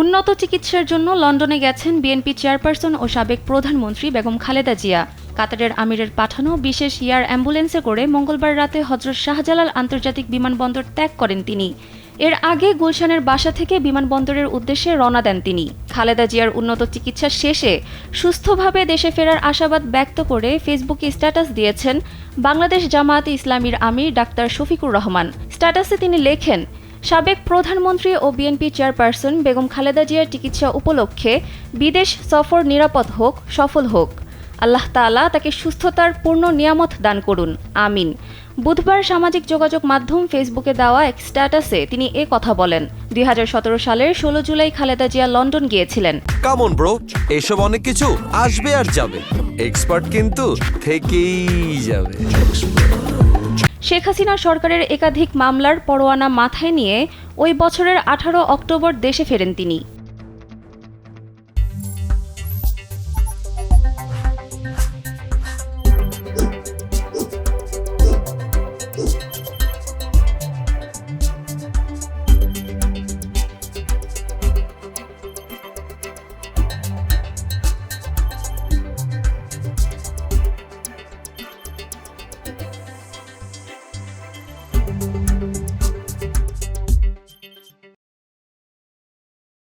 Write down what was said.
উন্নত চিকিৎসার জন্য লন্ডনে গেছেন বিএনপি চেয়ারপারসন ও সাবেক প্রধানমন্ত্রী বেগম খালেদা জিয়া। কাতারের আমিরের পাঠানো বিশেষ এয়ার অ্যাম্বুলেন্সে করে মঙ্গলবার রাতে হজরত শাহজালাল আন্তর্জাতিক বিমানবন্দর ত্যাগ করেন তিনি। এর আগে গুলশানের বাসা থেকে বিমানবন্দরের উদ্দেশ্যে রওনা দেন তিনি। খালেদা জিয়ার উন্নত চিকিৎসা শেষে সুস্থভাবে দেশে ফেরার আশাবাদ ব্যক্ত করে ফেসবুকে স্ট্যাটাস দিয়েছেন বাংলাদেশ জামায়াতে ইসলামীর আমির ডাক্তার শফিকুর রহমান। স্ট্যাটাসে তিনি লেখেন, সাবেক প্রধানমন্ত্রী ও বিএনপি চেয়ারপারসন বেগম খালেদা জিয়ার চিকিৎসা উপলক্ষে বিদেশ সফর নিরাপদ হোক, সফল হোক। আল্লাহ তাআলা তাকে সুস্থতার পূর্ণ নিয়ামত দান করুন, আমিন। বুধবার সামাজিক যোগাযোগ মাধ্যম ফেসবুকে দেওয়া এক স্ট্যাটাসে তিনি এ কথা বলেন। 2017 সালের 16 জুলাই খালেদা জিয়া লন্ডন গিয়েছিলেন। কাম অন ব্রো, এসব অনেক কিছু আসবে আর যাবে, এক্সপার্ট কিন্তু থেকেই যাবে। শেখ হাসিনা সরকারের একাধিক মামলার পরোয়ানা মাথায় নিয়ে ওই বছরের 18 অক্টোবর দেশে ফেরেন তিনি।